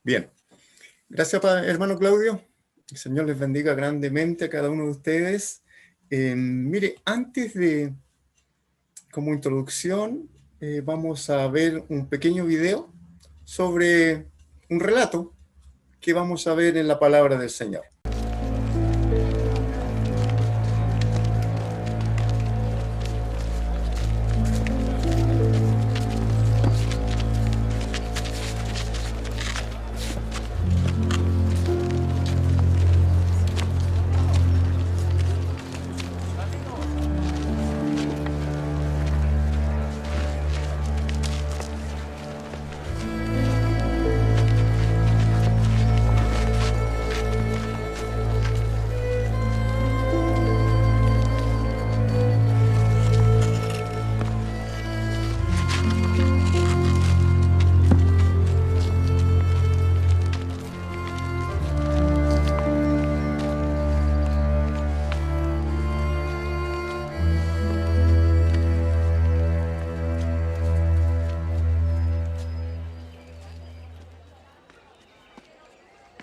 Bien, gracias hermano Claudio. El Señor les bendiga grandemente a cada uno de ustedes. Mire, antes de, como introducción, vamos a ver un pequeño video sobre un relato que vamos a ver en la palabra del Señor.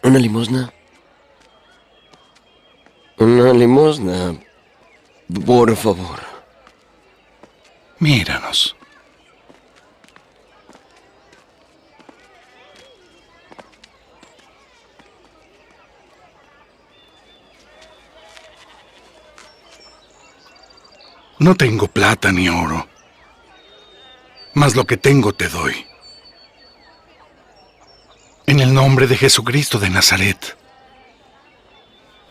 ¿Una limosna? Una limosna. Por favor. Míranos. No tengo plata ni oro, mas lo que tengo te doy. En el nombre de Jesucristo de Nazaret,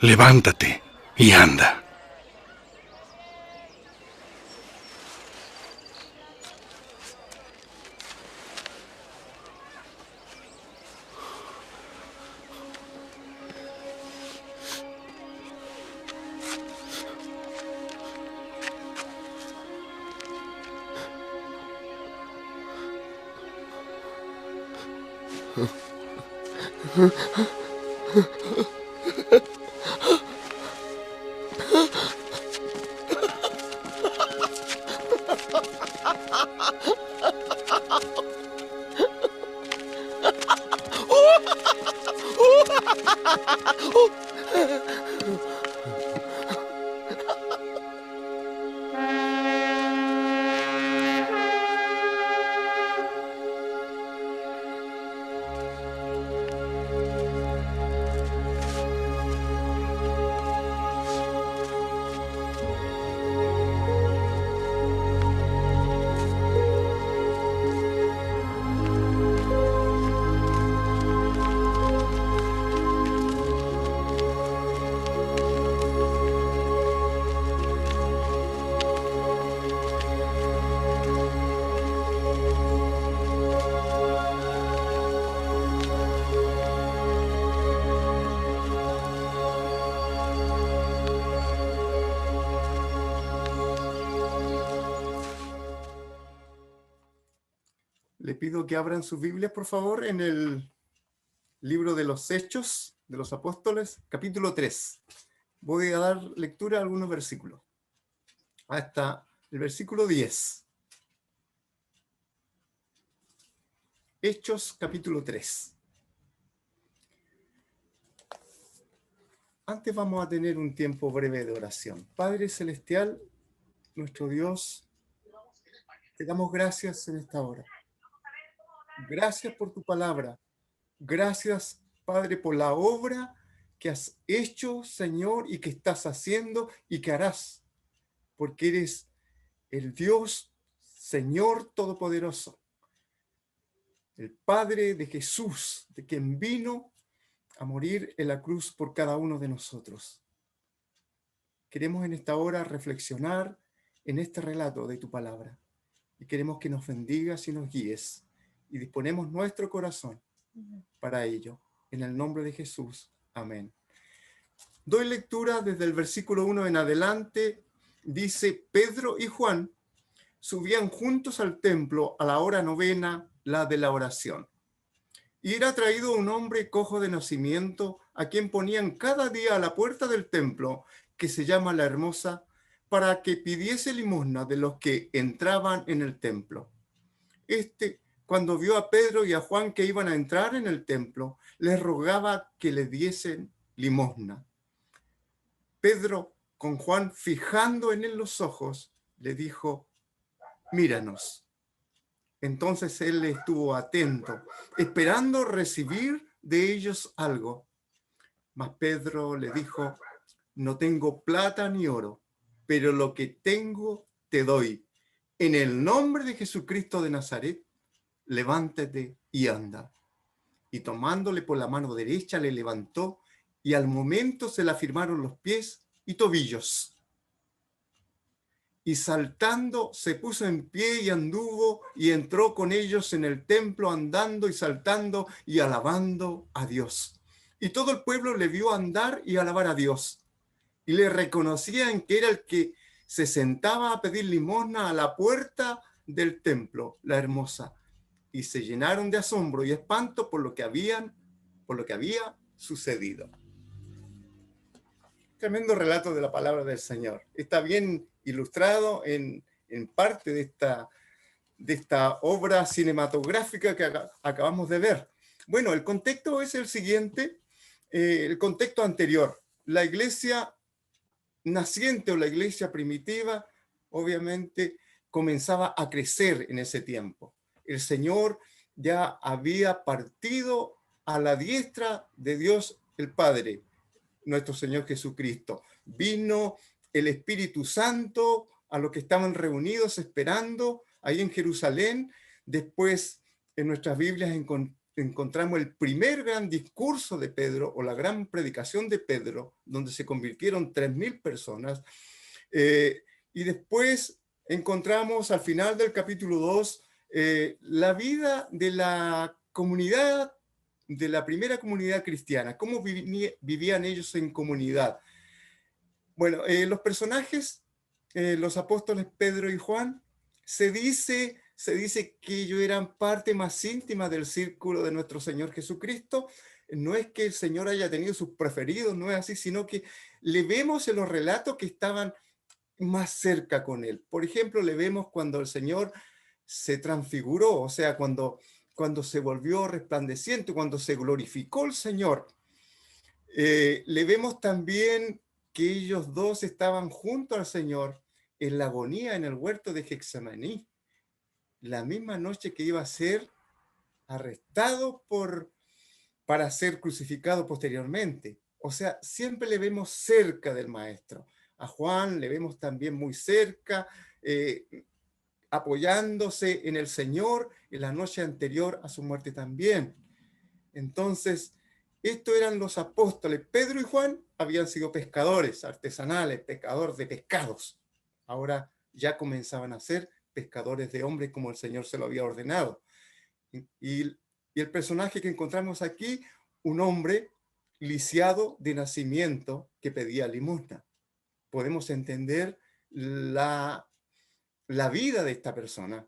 levántate y anda. Le pido que abran sus Biblias, por favor, en el libro de los Hechos de los Apóstoles, capítulo 3. Voy a dar lectura a algunos versículos. Hasta el versículo 10. Hechos, capítulo 3. Antes vamos a tener un tiempo breve de oración. Padre Celestial, nuestro Dios, te damos gracias en esta hora. Gracias por tu palabra. Gracias, Padre, por la obra que has hecho, Señor, y que estás haciendo y que harás, porque eres el Dios, Señor Todopoderoso, el Padre de Jesús, de quien vino a morir en la cruz por cada uno de nosotros. Queremos en esta hora reflexionar en este relato de tu palabra y queremos que nos bendigas y nos guíes y disponemos nuestro corazón para ello. En el nombre de Jesús. Amén. Doy lectura desde el versículo 1 en adelante. Dice: Pedro y Juan subían juntos al templo a la hora novena, la de la oración. Y era traído un hombre cojo de nacimiento, a quien ponían cada día a la puerta del templo, que se llama La Hermosa, para que pidiese limosna de los que entraban en el templo. Cuando vio a Pedro y a Juan que iban a entrar en el templo, les rogaba que le diesen limosna. Pedro, con Juan fijando en él los ojos, le dijo: míranos. Entonces él estuvo atento, esperando recibir de ellos algo. Mas Pedro le dijo: no tengo plata ni oro, pero lo que tengo te doy. En el nombre de Jesucristo de Nazaret, levántate y anda. Y tomándole por la mano derecha, le levantó, y al momento se le afirmaron los pies y tobillos. Y saltando se puso en pie y anduvo y entró con ellos en el templo, andando y saltando y alabando a Dios. Y todo el pueblo le vio andar y alabar a Dios. Y le reconocían que era el que se sentaba a pedir limosna a la puerta del templo, la hermosa. Y se llenaron de asombro y espanto por lo que había sucedido. Tremendo relato de la palabra del Señor. Está bien ilustrado en parte de esta obra cinematográfica que acabamos de ver. Bueno, el contexto es el siguiente, el contexto anterior. La iglesia naciente o la iglesia primitiva, obviamente, comenzaba a crecer en ese tiempo. El Señor ya había partido a la diestra de Dios el Padre, nuestro Señor Jesucristo. Vino el Espíritu Santo a los que estaban reunidos esperando ahí en Jerusalén. Después en nuestras Biblias encontramos el primer gran discurso de Pedro o la gran predicación de Pedro, donde se convirtieron 3.000 personas. Y después encontramos al final del capítulo 2 la vida de la comunidad, de la primera comunidad cristiana, cómo vivían ellos en comunidad. Bueno, los personajes, los apóstoles Pedro y Juan, se dice que ellos eran parte más íntima del círculo de nuestro Señor Jesucristo. No es que el Señor haya tenido sus preferidos, no es así, sino que le vemos en los relatos que estaban más cerca con él. Por ejemplo, le vemos cuando el Señor se transfiguró, o sea, cuando se volvió resplandeciente, cuando se glorificó el Señor. Le vemos también que ellos dos estaban junto al Señor en la agonía en el huerto de Getsemaní, la misma noche que iba a ser arrestado para ser crucificado posteriormente. O sea, siempre le vemos cerca del Maestro. A Juan le vemos también muy cerca, apoyándose en el Señor en la noche anterior a su muerte también. Entonces, estos eran los apóstoles. Pedro y Juan habían sido pescadores artesanales, pescadores de pescados. Ahora ya comenzaban a ser pescadores de hombres como el Señor se lo había ordenado. Y el personaje que encontramos aquí, un hombre lisiado de nacimiento que pedía limosna. Podemos entender la vida de esta persona.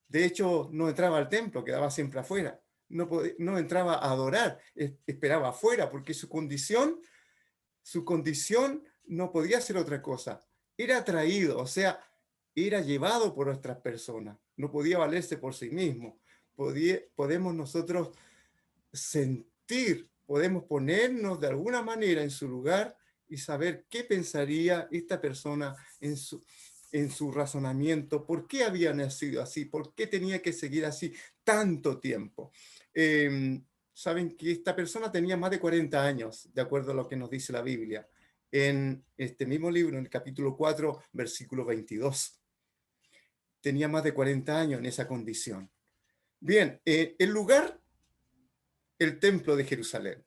De hecho, no entraba al templo, quedaba siempre afuera. No entraba a adorar, esperaba afuera, porque su condición no podía ser otra cosa. Era atraído, o sea, era llevado por otras personas. No podía valerse por sí mismo. Podemos nosotros sentir, podemos ponernos de alguna manera en su lugar y saber qué pensaría esta persona en su razonamiento, por qué había nacido así, por qué tenía que seguir así tanto tiempo. Saben que esta persona tenía más de 40 años, de acuerdo a lo que nos dice la Biblia, en este mismo libro, en el capítulo 4, versículo 22. Tenía más de 40 años en esa condición. Bien, el lugar, el templo de Jerusalén.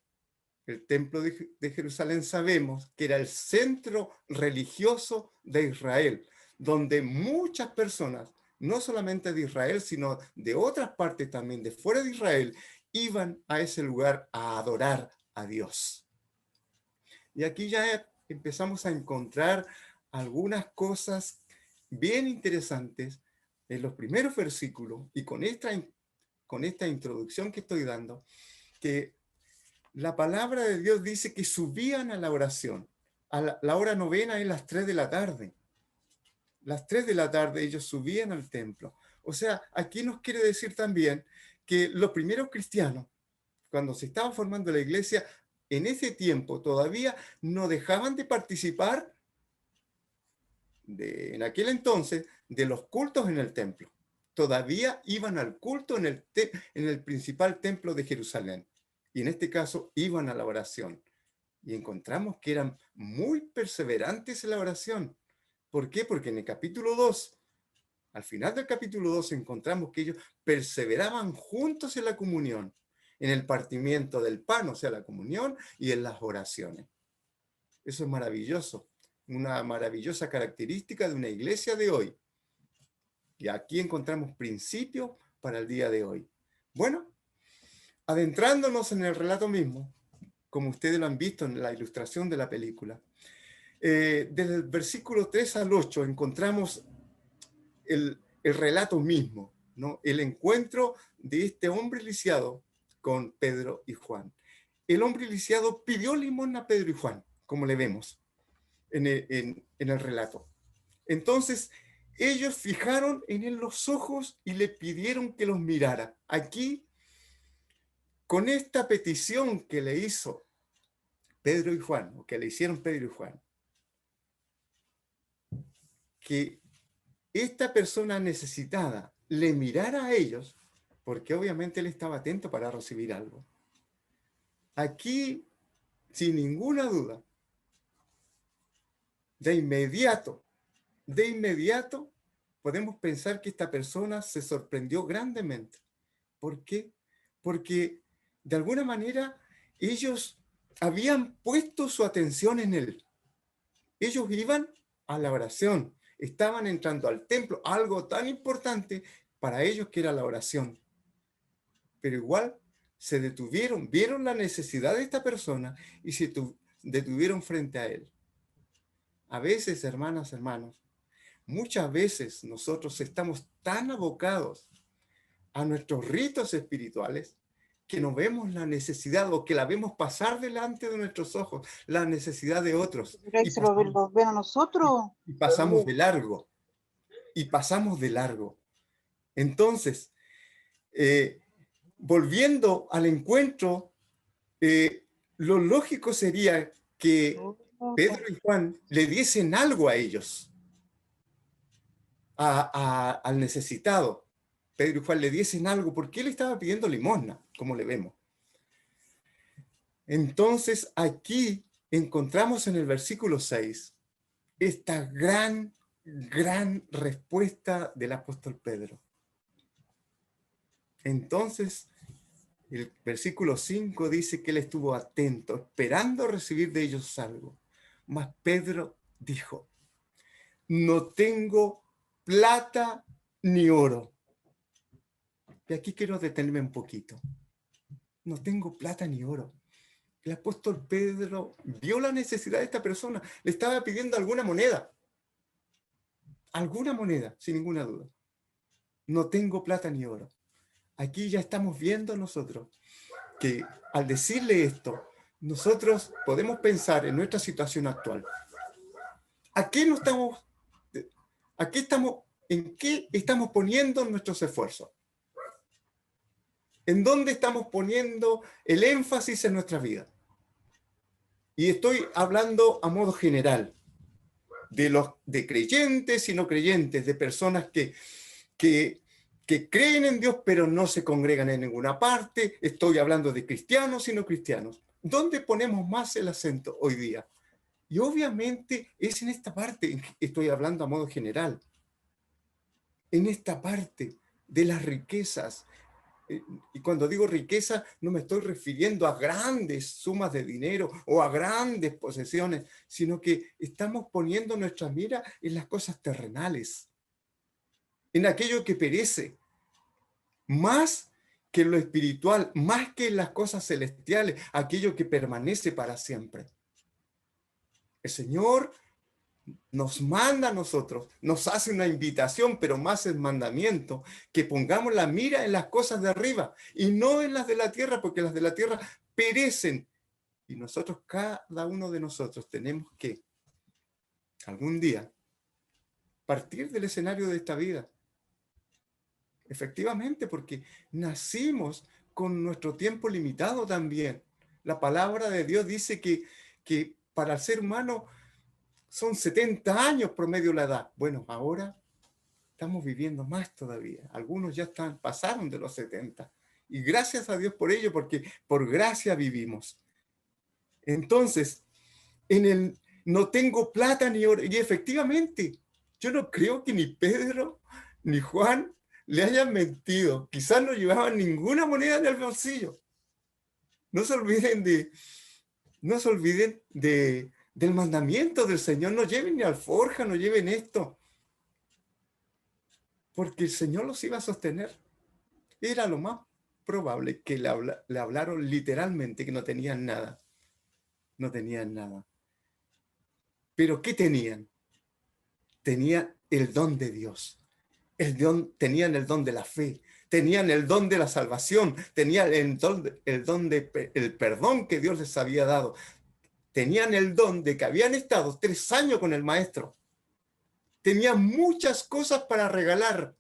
El templo de Jerusalén sabemos que era el centro religioso de Israel, donde muchas personas, no solamente de Israel, sino de otras partes también, de fuera de Israel, iban a ese lugar a adorar a Dios. Y aquí ya empezamos a encontrar algunas cosas bien interesantes en los primeros versículos, y con esta introducción que estoy dando, que la palabra de Dios dice que subían a la oración. A la hora novena es las 3 de la tarde. las 3 de la tarde ellos subían al templo. O sea, aquí nos quiere decir también que los primeros cristianos, cuando se estaba formando la iglesia, en ese tiempo todavía no dejaban de participar en aquel entonces de los cultos en el templo. Todavía iban al culto en el principal templo de Jerusalén. Y en este caso iban a la oración. Y encontramos que eran muy perseverantes en la oración. ¿Por qué? Porque en el capítulo 2, al final del capítulo 2, encontramos que ellos perseveraban juntos en la comunión, en el partimiento del pan, o sea, la comunión, y en las oraciones. Eso es maravilloso, una maravillosa característica de una iglesia de hoy. Y aquí encontramos principios para el día de hoy. Bueno, adentrándonos en el relato mismo, como ustedes lo han visto en la ilustración de la película, desde el versículo 3 al 8 encontramos el relato mismo, ¿no? El encuentro de este hombre lisiado con Pedro y Juan. El hombre lisiado pidió limosna a Pedro y Juan, como le vemos en el relato. Entonces, ellos fijaron en él los ojos y le pidieron que los mirara. Aquí, con esta petición que le hizo Pedro y Juan, o que le hicieron Pedro y Juan, que esta persona necesitada le mirara a ellos, porque obviamente él estaba atento para recibir algo. Aquí, sin ninguna duda, de inmediato, podemos pensar que esta persona se sorprendió grandemente. ¿Por qué? Porque de alguna manera ellos habían puesto su atención en él. Ellos iban a la oración, estaban entrando al templo, algo tan importante para ellos que era la oración. Pero igual se detuvieron, vieron la necesidad de esta persona y se detuvieron frente a él. A veces, hermanas, hermanos, muchas veces nosotros estamos tan abocados a nuestros ritos espirituales que no vemos la necesidad o que la vemos pasar delante de nuestros ojos, la necesidad de otros. Pero ahí se lo ven a nosotros. Y pasamos de largo. Y pasamos de largo. Entonces, volviendo al encuentro, lo lógico sería que Pedro y Juan le diesen algo a ellos, al necesitado. Pedro y Juan le diesen algo, porque él estaba pidiendo limosna, como le vemos. Entonces, aquí encontramos en el versículo 6 esta gran respuesta del apóstol Pedro. Entonces, el versículo 5 dice que él estuvo atento, esperando recibir de ellos algo. Mas Pedro dijo, no tengo plata ni oro. Y aquí quiero detenerme un poquito. No tengo plata ni oro. El apóstol Pedro vio la necesidad de esta persona. Le estaba pidiendo alguna moneda, sin ninguna duda. No tengo plata ni oro. Aquí ya estamos viendo nosotros que al decirle esto, nosotros podemos pensar en nuestra situación actual. ¿En qué estamos poniendo nuestros esfuerzos? ¿En dónde estamos poniendo el énfasis en nuestra vida? Y estoy hablando a modo general, de creyentes y no creyentes, de personas que creen en Dios pero no se congregan en ninguna parte. Estoy hablando de cristianos y no cristianos. ¿Dónde ponemos más el acento hoy día? Y obviamente es en esta parte, estoy hablando a modo general, en esta parte de las riquezas. Y cuando digo riqueza, no me estoy refiriendo a grandes sumas de dinero o a grandes posesiones, sino que estamos poniendo nuestra mira en las cosas terrenales, en aquello que perece, más que en lo espiritual, más que en las cosas celestiales, aquello que permanece para siempre. El Señor nos manda a nosotros, nos hace una invitación, pero más el mandamiento, que pongamos la mira en las cosas de arriba y no en las de la tierra, porque las de la tierra perecen. Y nosotros, cada uno de nosotros, tenemos que algún día partir del escenario de esta vida. Efectivamente, porque nacimos con nuestro tiempo limitado también. La palabra de Dios dice que para el ser humano son 70 años promedio la edad. Bueno, ahora estamos viviendo más todavía. Algunos ya pasaron de los 70. Y gracias a Dios por ello, porque por gracia vivimos. Entonces, no tengo plata ni oro. Y efectivamente, yo no creo que ni Pedro ni Juan le hayan mentido. Quizás no llevaban ninguna moneda en el bolsillo. No se olviden del mandamiento del Señor. No lleven ni alforja, no lleven esto. Porque el Señor los iba a sostener. Era lo más probable que le hablaron literalmente que no tenían nada. No tenían nada. Pero ¿qué tenían? Tenían el don de Dios. Tenían el don de la fe, tenían el don de la salvación, tenían el don del perdón que Dios les había dado. Tenían el don de que habían estado 3 años con el maestro. Tenían muchas cosas para regalar,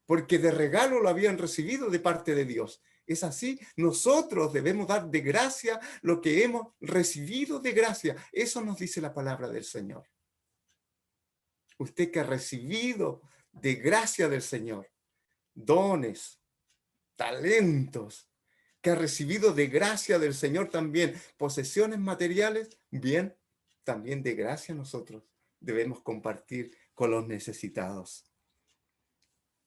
porque de regalo lo habían recibido de parte de Dios. Es así, nosotros debemos dar de gracia lo que hemos recibido de gracia. Eso nos dice la palabra del Señor. Usted que ha recibido de gracia del Señor, dones, talentos, que ha recibido de gracia del Señor también, posesiones materiales, bien, también de gracia nosotros debemos compartir con los necesitados.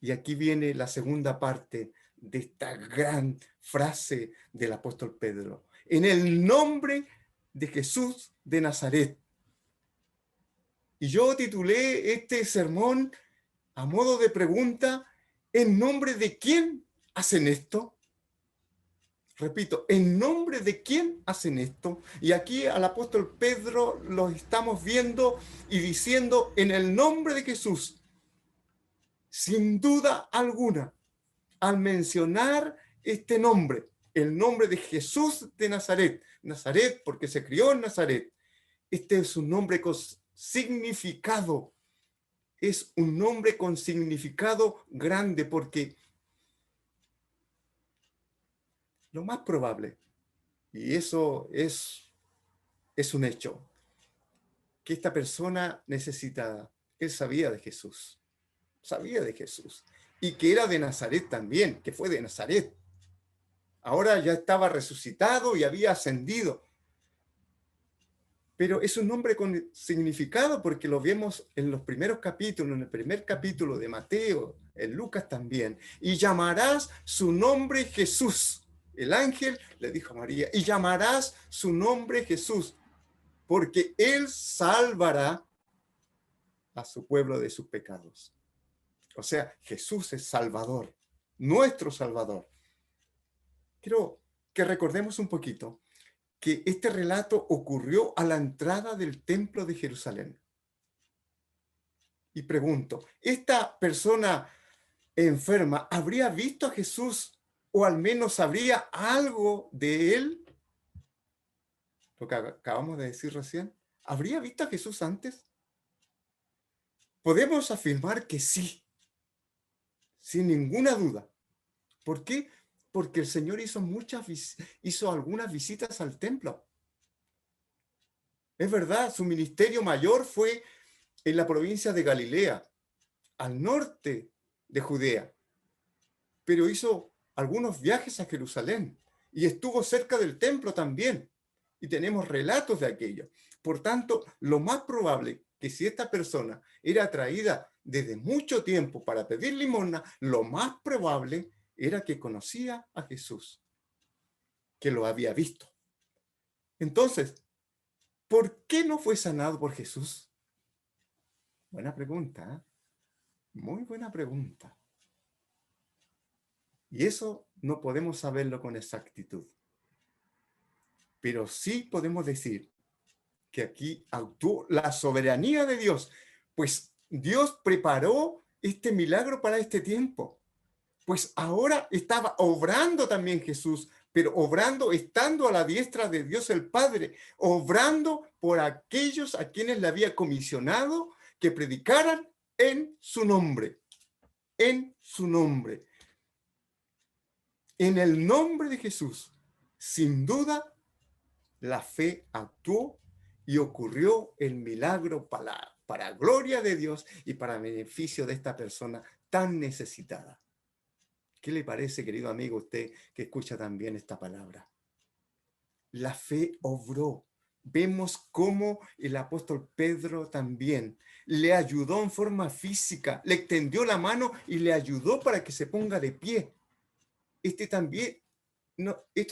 Y aquí viene la segunda parte de esta gran frase del apóstol Pedro. En el nombre de Jesús de Nazaret. Y yo titulé este sermón a modo de pregunta, ¿en nombre de quién hacen esto? Repito, ¿en nombre de quién hacen esto? Y aquí al apóstol Pedro lo estamos viendo y diciendo en el nombre de Jesús. Sin duda alguna, al mencionar este nombre, el nombre de Jesús de Nazaret, Nazaret porque se crió en Nazaret, este es un nombre con significado. Es un nombre con significado grande porque lo más probable, y eso es un hecho, que esta persona necesitada, él sabía de Jesús, y que era de Nazaret también, que fue de Nazaret. Ahora ya estaba resucitado y había ascendido. Pero es un nombre con significado porque lo vemos en los primeros capítulos, en el primer capítulo de Mateo, en Lucas también. Y llamarás su nombre Jesús. El ángel le dijo a María, y llamarás su nombre Jesús, porque él salvará a su pueblo de sus pecados. O sea, Jesús es Salvador, nuestro Salvador. Quiero que recordemos un poquito que este relato ocurrió a la entrada del templo de Jerusalén. Y pregunto, ¿esta persona enferma habría visto a Jesús o al menos sabría algo de él? Lo que acabamos de decir recién. ¿Habría visto a Jesús antes? Podemos afirmar que sí, sin ninguna duda. ¿Por qué? Porque el Señor hizo algunas visitas al templo. Es verdad, su ministerio mayor fue en la provincia de Galilea, al norte de Judea. Pero hizo algunos viajes a Jerusalén y estuvo cerca del templo también. Y tenemos relatos de aquello. Por tanto, lo más probable que si esta persona era traída desde mucho tiempo para pedir limosna, lo más probable era que conocía a Jesús, que lo había visto. Entonces, ¿por qué no fue sanado por Jesús? Buena pregunta, ¿eh? Muy buena pregunta. Y eso no podemos saberlo con exactitud. Pero sí podemos decir que aquí actuó la soberanía de Dios, pues Dios preparó este milagro para este tiempo. Pues ahora estaba obrando también Jesús, pero obrando estando a la diestra de Dios el Padre, obrando por aquellos a quienes le había comisionado que predicaran en su nombre, en su nombre. En el nombre de Jesús, sin duda, la fe actuó y ocurrió el milagro para gloria de Dios y para beneficio de esta persona tan necesitada. ¿Qué le parece, querido amigo, usted que escucha también esta palabra? La fe obró. Vemos cómo el apóstol Pedro también le ayudó en forma física, le extendió la mano y le ayudó para que se ponga de pie. Esto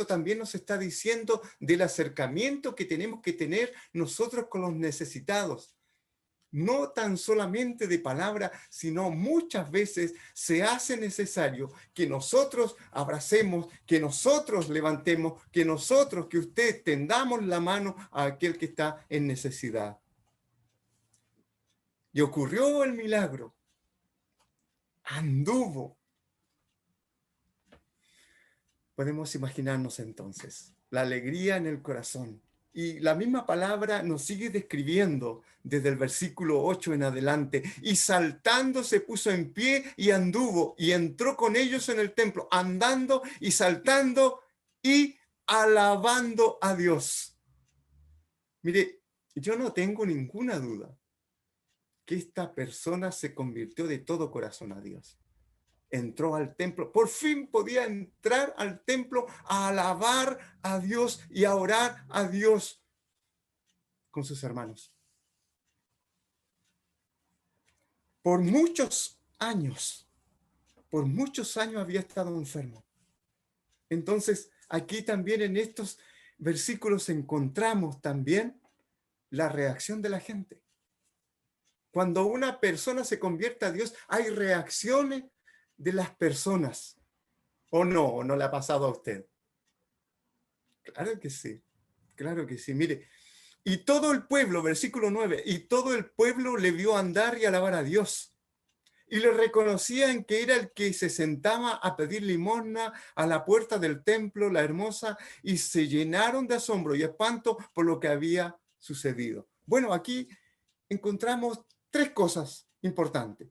también nos está diciendo del acercamiento que tenemos que tener nosotros con los necesitados. No tan solamente de palabra, sino muchas veces se hace necesario que nosotros abracemos, que nosotros levantemos, que usted tendamos la mano a aquel que está en necesidad. Y ocurrió el milagro. Anduvo. Podemos imaginarnos entonces la alegría en el corazón. Y la misma palabra nos sigue describiendo desde el versículo 8 en adelante. Y saltando se puso en pie y anduvo y entró con ellos en el templo, andando y saltando y alabando a Dios. Mire, yo no tengo ninguna duda que esta persona se convirtió de todo corazón a Dios. Entró al templo, por fin podía entrar al templo a alabar a Dios y a orar a Dios con sus hermanos. Por muchos años había estado enfermo. Entonces, aquí también en estos versículos encontramos también la reacción de la gente. Cuando una persona se convierte a Dios, hay reacciones de las personas. ¿O no le ha pasado a usted? Claro que sí, claro que sí. Mire, y todo el pueblo, versículo 9, y todo el pueblo le vio andar y alabar a Dios. Y le reconocían que era el que se sentaba a pedir limosna a la puerta del templo, la hermosa, y se llenaron de asombro y espanto por lo que había sucedido. Bueno, aquí encontramos tres cosas importantes.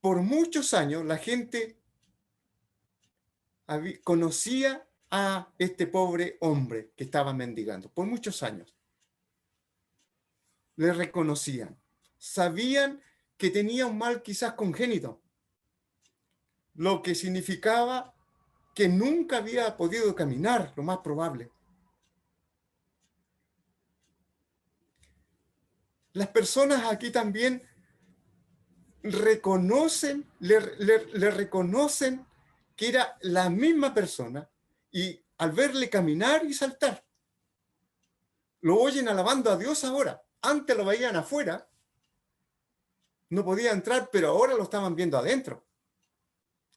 Por muchos años la gente conocía a este pobre hombre que estaba mendigando, por muchos años. Le reconocían. Sabían que tenía un mal quizás congénito, lo que significaba que nunca había podido caminar, lo más probable. Las personas aquí también reconocen, le reconocen que era la misma persona y al verle caminar y saltar, lo oyen alabando a Dios ahora. Antes lo veían afuera, no podía entrar, pero ahora lo estaban viendo adentro,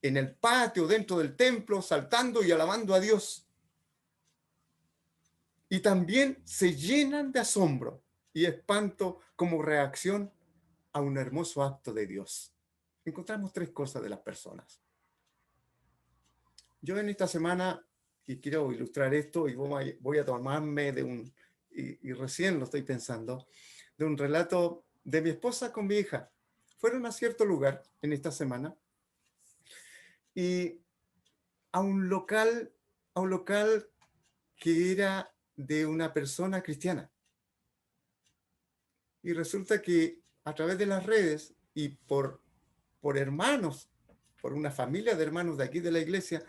en el patio, dentro del templo, saltando y alabando a Dios. Y también se llenan de asombro y espanto como reacción a un hermoso acto de Dios. Encontramos tres cosas de las personas. Yo en esta semana, y quiero ilustrar esto, y voy a tomarme de un, y recién lo estoy pensando, de un relato de mi esposa con mi hija. Fueron a cierto lugar en esta semana y a un local que era de una persona cristiana. Y resulta que a través de las redes y por hermanos, por una familia de hermanos de aquí de la iglesia,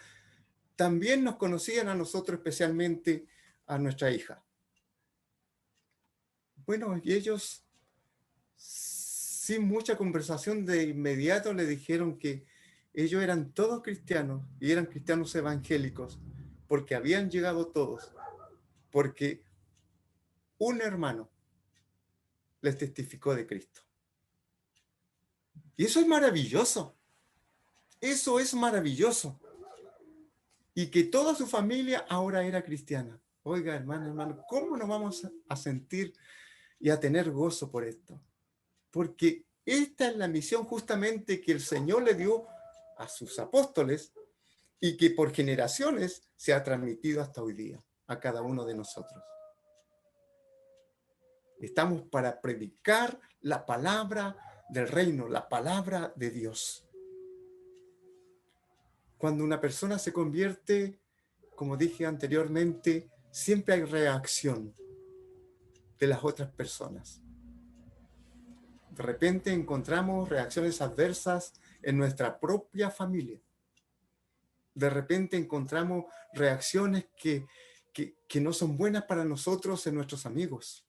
también nos conocían a nosotros, especialmente a nuestra hija. Bueno, y ellos, sin mucha conversación, de inmediato le dijeron que ellos eran todos cristianos y eran cristianos evangélicos, porque habían llegado todos, porque un hermano les testificó de Cristo. Y eso es maravilloso. Eso es maravilloso. Y que toda su familia ahora era cristiana. Oiga, hermano, ¿cómo nos vamos a sentir y a tener gozo por esto? Porque esta es la misión justamente que el Señor le dio a sus apóstoles y que por generaciones se ha transmitido hasta hoy día a cada uno de nosotros. Estamos para predicar la palabra del reino, la palabra de Dios. Cuando una persona se convierte, como dije anteriormente, siempre hay reacción de las otras personas. De repente encontramos reacciones adversas en nuestra propia familia. De repente encontramos reacciones que no son buenas para nosotros en nuestros amigos.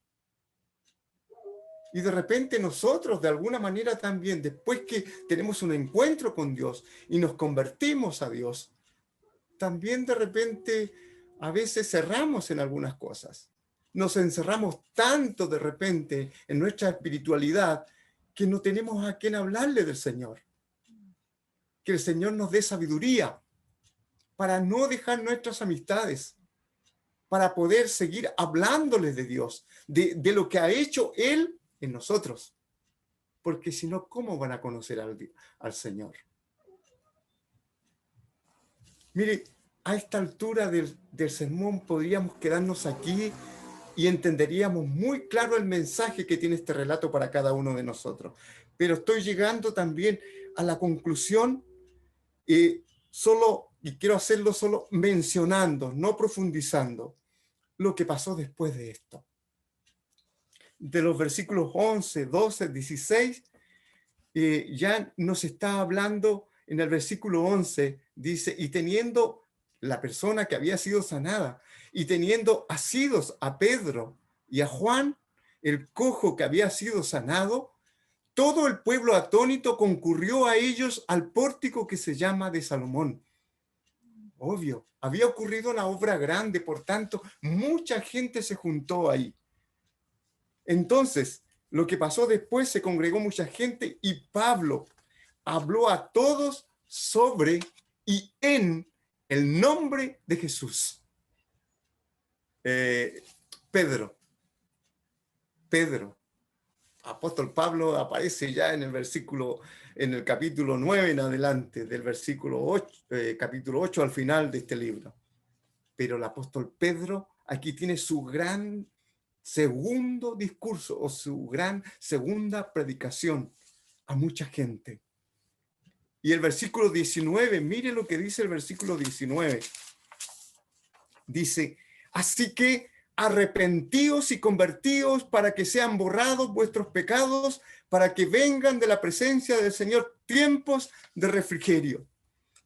Y de repente nosotros, de alguna manera también, después que tenemos un encuentro con Dios y nos convertimos a Dios, también de repente a veces cerramos en algunas cosas. Nos encerramos tanto de repente en nuestra espiritualidad que no tenemos a quién hablarle del Señor. Que el Señor nos dé sabiduría para no dejar nuestras amistades, para poder seguir hablándoles de Dios, de lo que ha hecho Él en nosotros. Porque si no, ¿cómo van a conocer al Señor? Mire, a esta altura del sermón podríamos quedarnos aquí y entenderíamos muy claro el mensaje que tiene este relato para cada uno de nosotros. Pero estoy llegando también a la conclusión y quiero hacerlo solo mencionando, no profundizando, lo que pasó después de esto. De los versículos 11, 12, 16, ya nos está hablando en el versículo 11, dice, y teniendo la persona que había sido sanada, y teniendo asidos a Pedro y a Juan, el cojo que había sido sanado, todo el pueblo atónito concurrió a ellos al pórtico que se llama de Salomón. Obvio, había ocurrido una obra grande, por tanto, mucha gente se juntó ahí. Entonces, lo que pasó después, se congregó mucha gente y Pablo habló a todos sobre y en el nombre de Jesús. Pedro, apóstol Pablo aparece ya en el capítulo 9 en adelante, del versículo 8, capítulo 8 al final de este libro. Pero el apóstol Pedro aquí tiene su gran segundo discurso o su gran segunda predicación a mucha gente. Y el versículo 19, mire lo que dice el versículo 19. Dice, así que arrepentíos y convertíos para que sean borrados vuestros pecados, para que vengan de la presencia del Señor tiempos de refrigerio.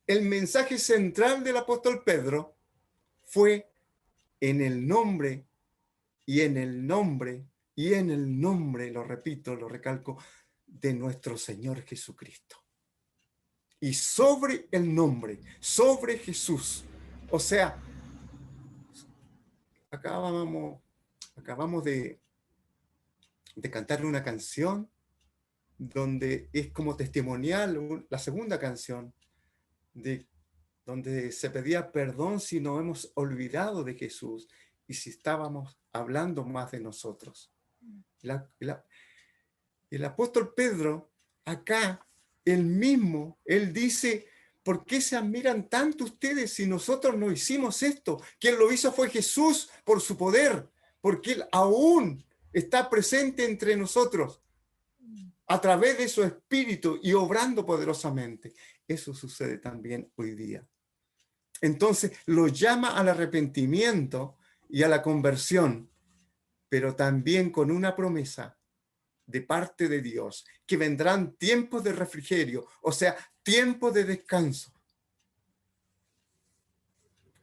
El mensaje central del apóstol Pedro fue en el nombre, y en el nombre, y en el nombre, lo repito, lo recalco, de nuestro Señor Jesucristo. Y sobre el nombre, sobre Jesús. O sea, acabamos de cantarle una canción donde es como testimonial, la segunda canción, donde se pedía perdón si nos hemos olvidado de Jesús y si estábamos hablando más de nosotros. El apóstol Pedro, acá, él dice, ¿por qué se admiran tanto ustedes si nosotros no hicimos esto? Quien lo hizo fue Jesús por su poder, porque Él aún está presente entre nosotros a través de su espíritu y obrando poderosamente. Eso sucede también hoy día. Entonces, lo llama al arrepentimiento y a la conversión, pero también con una promesa de parte de Dios, que vendrán tiempos de refrigerio, o sea, tiempos de descanso.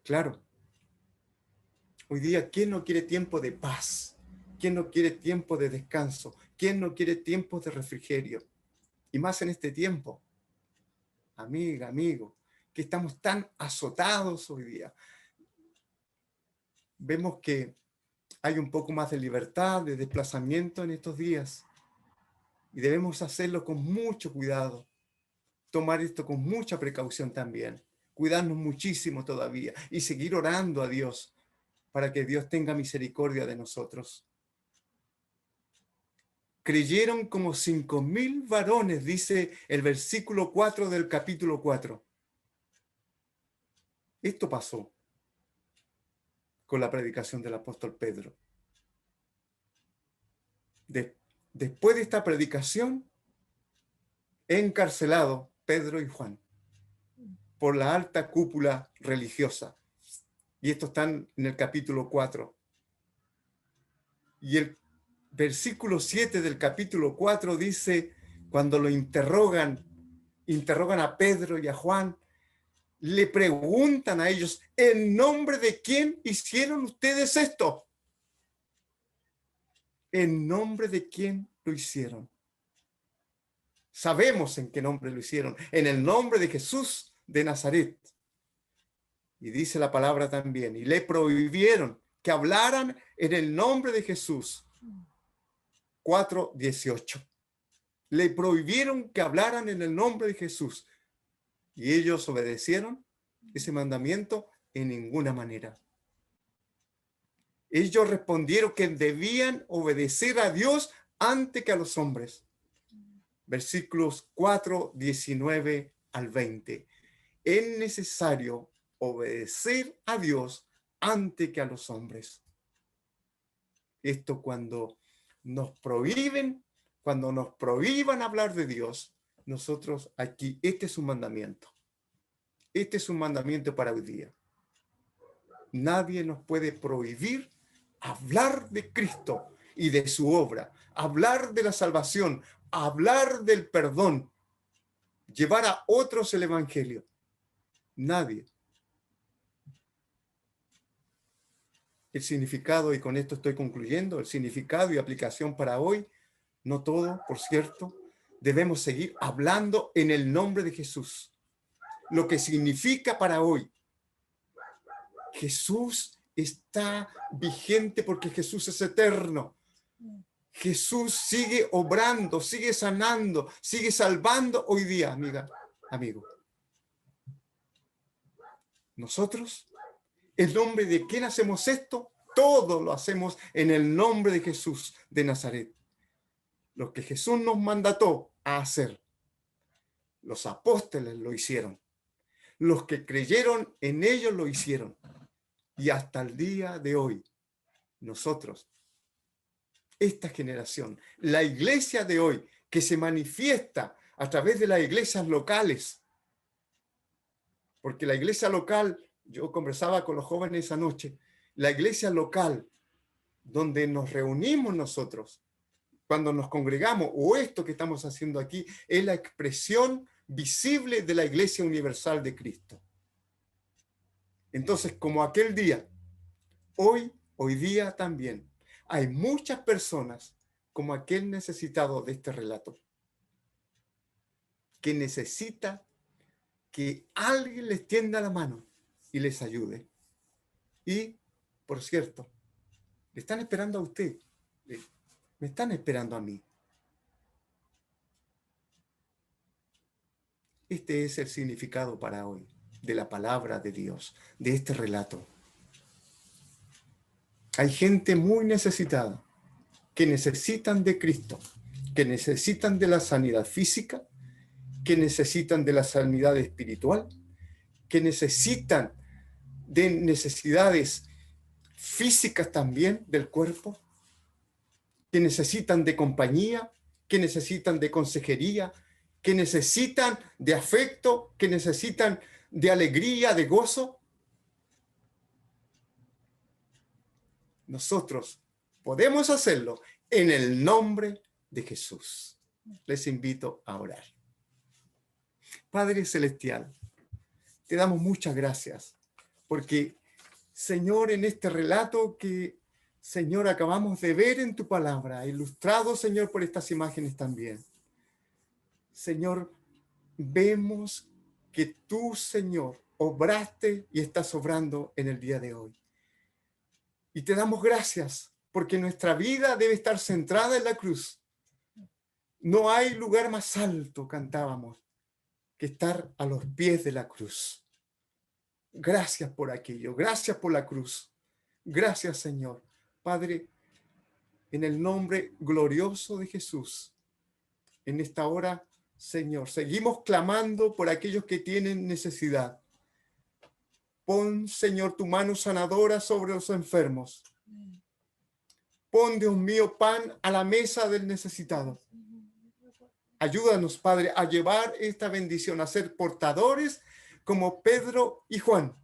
Claro, hoy día, ¿quién no quiere tiempo de paz? ¿Quién no quiere tiempo de descanso? ¿Quién no quiere tiempos de refrigerio? Y más en este tiempo, amiga, amigo, que estamos tan azotados hoy día. Vemos que hay un poco más de libertad, de desplazamiento en estos días. Y debemos hacerlo con mucho cuidado. Tomar esto con mucha precaución también. Cuidarnos muchísimo todavía. Y seguir orando a Dios para que Dios tenga misericordia de nosotros. Creyeron como 5,000 varones, dice el versículo 4 del capítulo 4. Esto pasó con la predicación del apóstol Pedro. Después de esta predicación, encarcelados Pedro y Juan por la alta cúpula religiosa. Y esto está en el capítulo 4. Y el versículo 7 del capítulo 4 dice, cuando lo interrogan a Pedro y a Juan, le preguntan a ellos, ¿en nombre de quién hicieron ustedes esto? ¿En nombre de quién lo hicieron? Sabemos en qué nombre lo hicieron, en el nombre de Jesús de Nazaret. Y dice la palabra también, y le prohibieron que hablaran en el nombre de Jesús. 4:18. Le prohibieron que hablaran en el nombre de Jesús. ¿Y ellos obedecieron ese mandamiento? En ninguna manera. Ellos respondieron que debían obedecer a Dios antes que a los hombres. Versículos 4:19 al 20. Es necesario obedecer a Dios antes que a los hombres. Esto cuando nos prohíban hablar de Dios, nosotros aquí, este es un mandamiento. Este es un mandamiento para hoy día. Nadie nos puede prohibir hablar de Cristo y de su obra, hablar de la salvación, hablar del perdón, llevar a otros el evangelio. Nadie. El significado, y con esto estoy concluyendo, el significado y aplicación para hoy, no todo, por cierto, debemos seguir hablando en el nombre de Jesús. Lo que significa para hoy, Jesús está vigente porque Jesús es eterno. Jesús sigue obrando, sigue sanando, sigue salvando hoy día, amiga, amigo. Nosotros, ¿en nombre de quién hacemos esto? Todo lo hacemos en el nombre de Jesús de Nazaret. Lo que Jesús nos mandató a hacer. Los apóstoles lo hicieron. Los que creyeron en ellos lo hicieron. Y hasta el día de hoy, nosotros, esta generación, la iglesia de hoy, que se manifiesta a través de las iglesias locales, porque la iglesia local, yo conversaba con los jóvenes esa noche, la iglesia local, donde nos reunimos nosotros, cuando nos congregamos, o esto que estamos haciendo aquí, es la expresión visible de la Iglesia Universal de Cristo. Entonces, como aquel día, hoy día también, hay muchas personas como aquel necesitado de este relato, que necesita que alguien les tienda la mano y les ayude. Y, por cierto, le están esperando a usted, me están esperando a mí. Este es el significado para hoy de la palabra de Dios, de este relato. Hay gente muy necesitada, que necesitan de Cristo, que necesitan de la sanidad física, que necesitan de la sanidad espiritual, que necesitan de necesidades físicas también del cuerpo, que necesitan de compañía, que necesitan de consejería, que necesitan de afecto, que necesitan de alegría, de gozo. Nosotros podemos hacerlo en el nombre de Jesús. Les invito a orar. Padre Celestial, te damos muchas gracias porque, Señor, en este relato que, Señor, acabamos de ver en tu palabra, ilustrado, Señor, por estas imágenes también. Señor, vemos que tú, Señor, obraste y estás obrando en el día de hoy. Y te damos gracias porque nuestra vida debe estar centrada en la cruz. No hay lugar más alto, cantábamos, que estar a los pies de la cruz. Gracias por aquello, gracias por la cruz. Gracias, Señor. Padre, en el nombre glorioso de Jesús, en esta hora, Señor, seguimos clamando por aquellos que tienen necesidad. Pon, Señor, tu mano sanadora sobre los enfermos. Pon, Dios mío, pan a la mesa del necesitado. Ayúdanos, Padre, a llevar esta bendición, a ser portadores como Pedro y Juan,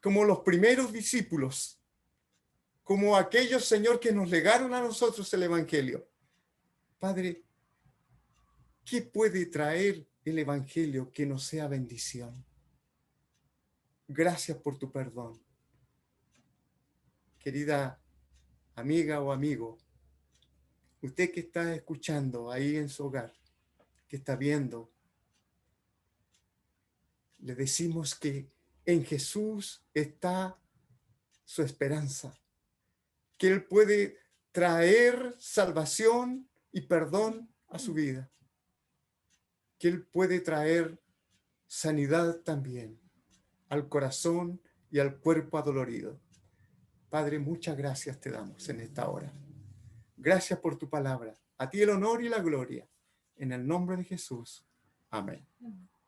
como los primeros discípulos, como aquellos, Señor, que nos legaron a nosotros el Evangelio. Padre, ¿qué puede traer el Evangelio que no sea bendición? Gracias por tu perdón. Querida amiga o amigo, usted que está escuchando ahí en su hogar, que está viendo, le decimos que en Jesús está su esperanza, que Él puede traer salvación y perdón a su vida, que Él puede traer sanidad también al corazón y al cuerpo adolorido. Padre, muchas gracias te damos en esta hora. Gracias por tu palabra. A ti el honor y la gloria. En el nombre de Jesús. Amén.